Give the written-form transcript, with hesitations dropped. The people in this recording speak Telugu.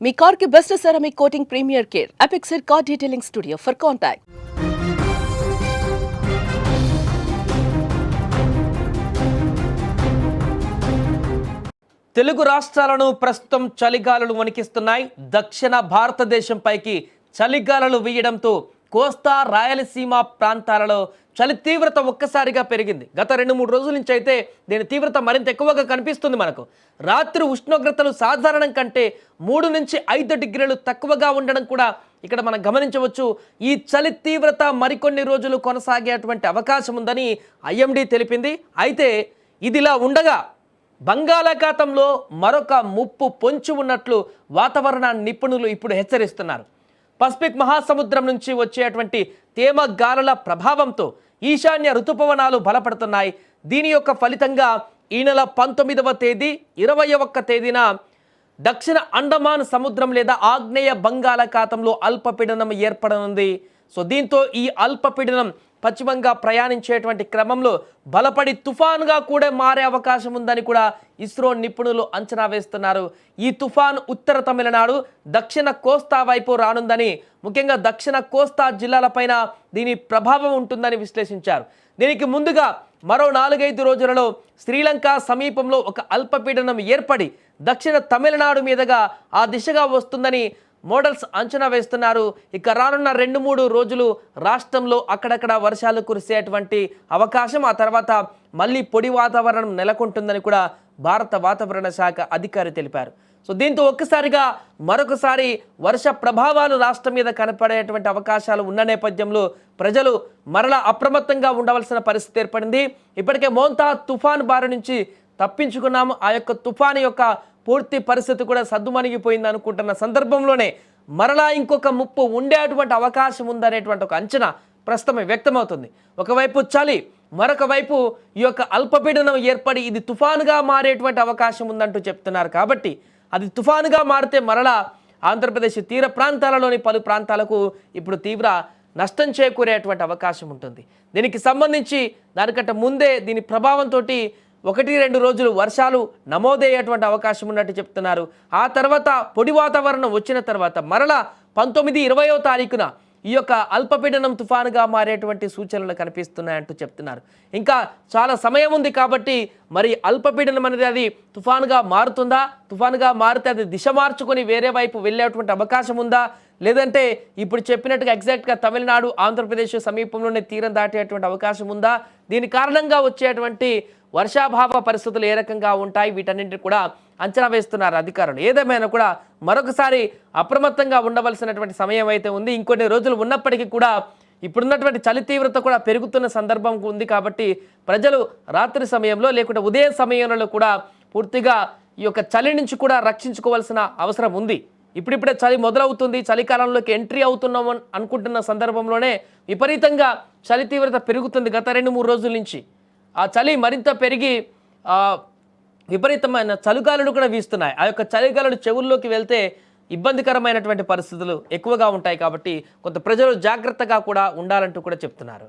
మీ కార్ కి best ceramic coating premier care Apexer car detailing studio for contact. Telugu రాష్ట్రాలను ప్రస్తుతం చలిగాలులు వణికిస్తున్నాయి. దక్షిణ భారతదేశంపైకి చలిగాలులు వీయడంతో కోస్తా రాయలసీమ ప్రాంతాలలో చలి తీవ్రత ఒక్కసారిగా పెరిగింది. గత 2-3 రోజుల నుంచి అయితే దీని తీవ్రత మరింత ఎక్కువగా కనిపిస్తుంది. మనకు రాత్రి ఉష్ణోగ్రతలు సాధారణం కంటే 3 నుంచి 5 డిగ్రీలు తక్కువగా ఉండడం కూడా ఇక్కడ మనం గమనించవచ్చు. ఈ చలి తీవ్రత మరికొన్ని రోజులు కొనసాగేటువంటి అవకాశం ఉందని ఐఎండీ తెలిపింది. అయితే ఇదిలా ఉండగా బంగాళాఖాతంలో మరొక ముప్పు పొంచి ఉన్నట్లు వాతావరణ నిపుణులు ఇప్పుడు హెచ్చరిస్తున్నారు. పసిఫిక్ మహాసముద్రం నుంచి వచ్చేటువంటి తేమ గాలుల ప్రభావంతో ఈశాన్య ఋతుపవనాలు బలపడుతున్నాయి. దీని యొక్క ఫలితంగా ఈ నెల 19వ తేదీ 21వ తేదీన దక్షిణ అండమాన్ సముద్రం లేదా ఆగ్నేయ బంగాళాఖాతంలో అల్పపీడనం ఏర్పడనుంది. సో దీంతో ఈ అల్పపీడనం పశ్చిమంగా ప్రయాణించేటువంటి క్రమంలో బలపడి తుఫానుగా కూడా మారే అవకాశం ఉందని కూడా ఇస్రో నిపుణులు అంచనా వేస్తున్నారు. ఈ తుఫాను ఉత్తర తమిళనాడు, దక్షిణ కోస్తా వైపు రానుందని, ముఖ్యంగా దక్షిణ కోస్తా జిల్లాలపైన దీని ప్రభావం ఉంటుందని విశ్లేషించారు. దీనికి ముందుగా మరో 4-5 రోజులలో శ్రీలంక సమీపంలో ఒక అల్పపీడనం ఏర్పడి దక్షిణ తమిళనాడు మీదుగా ఆ దిశగా వస్తుందని మోడల్స్ అంచనా వేస్తున్నారు. ఇక రానున్న 2-3 రోజులు రాష్ట్రంలో అక్కడక్కడ వర్షాలు కురిసేటువంటి అవకాశం, ఆ తర్వాత మళ్ళీ పొడి వాతావరణం నెలకొంటుందని కూడా భారత వాతావరణ శాఖ అధికారి తెలిపారు. సో దీంతో ఒక్కసారిగా మరొకసారి వర్ష ప్రభావాలు రాష్ట్రం మీద కనపడేటువంటి అవకాశాలు ఉన్న నేపథ్యంలో ప్రజలు మరలా అప్రమత్తంగా ఉండవలసిన పరిస్థితి ఏర్పడింది. ఇప్పటికే మోంతా తుఫాను బారి నుంచి తప్పించుకున్నాము. ఆ యొక్క తుఫాను యొక్క పూర్తి పరిస్థితి కూడా సద్దుమణిగిపోయింది అనుకుంటున్న సందర్భంలోనే మరలా ఇంకొక ముప్పు ఉండేటువంటి అవకాశం ఉందనేటువంటి ఒక అంచనా ప్రస్తుతం వ్యక్తమవుతుంది. ఒకవైపు చలి, మరొక వైపు ఈ యొక్క అల్పపీడనం ఏర్పడి ఇది తుఫానుగా మారేటువంటి అవకాశం ఉందంటూ చెప్తున్నారు. కాబట్టి అది తుఫానుగా మారితే మరలా ఆంధ్రప్రదేశ్ తీర ప్రాంతాలలోని పలు ప్రాంతాలకు ఇప్పుడు తీవ్ర నష్టం చేకూరేటువంటి అవకాశం ఉంటుంది. దీనికి సంబంధించి దానికంటే ముందే దీని ప్రభావంతో 1-2 రోజులు వర్షాలు నమోదయ్యేటువంటి అవకాశం ఉన్నట్టు చెప్తున్నారు. ఆ తర్వాత పొడి వాతావరణం వచ్చిన తర్వాత మరలా 19-20వ తారీఖున ఈ యొక్క అల్పపీడనం తుఫానుగా మారేటువంటి సూచనలు కనిపిస్తున్నాయంటూ చెప్తున్నారు. ఇంకా చాలా సమయం ఉంది కాబట్టి మరి అల్పపీడనం అనేది అది తుఫానుగా మారుతుందా, తుఫానుగా మారితే అది దిశ మార్చుకొని వేరే వైపు వెళ్ళేటువంటి అవకాశం ఉందా, లేదంటే ఇప్పుడు చెప్పినట్టుగా ఎగ్జాక్ట్గా తమిళనాడు, ఆంధ్రప్రదేశ్ సమీపంలోనే తీరం దాటేటువంటి అవకాశం ఉందా, దీని కారణంగా వచ్చేటువంటి వర్షాభావ పరిస్థితులు ఏ రకంగా ఉంటాయి, వీటన్నింటినీ కూడా అంచనా వేస్తున్నారు అధికారులు. ఏదేమైనా కూడా మరొకసారి అప్రమత్తంగా ఉండవలసినటువంటి సమయం అయితే ఉంది. ఇంకొన్ని రోజులు ఉన్నప్పటికీ కూడా ఇప్పుడున్నటువంటి చలి తీవ్రత కూడా పెరుగుతున్న సందర్భం ఉంది. కాబట్టి ప్రజలు రాత్రి సమయంలో లేకుంటే ఉదయం సమయంలో కూడా పూర్తిగా ఈ యొక్క చలి నుంచి కూడా రక్షించుకోవాల్సిన అవసరం ఉంది. ఇప్పుడిప్పుడే చలి మొదలవుతుంది, చలికాలంలోకి ఎంట్రీ అవుతున్నాము అనుకుంటున్న సందర్భంలోనే విపరీతంగా చలి తీవ్రత పెరుగుతుంది. గత 2-3 రోజుల నుంచి ఆ చలి మరింత పెరిగి విపరీతమైన చలిగాలులు కూడా వీస్తున్నాయి. ఆ యొక్క చలిగాలులు చెవుల్లోకి వెళ్తే ఇబ్బందికరమైనటువంటి పరిస్థితులు ఎక్కువగా ఉంటాయి. కాబట్టి కొంత ప్రజలు జాగ్రత్తగా కూడా ఉండాలంటూ కూడా చెప్తున్నారు.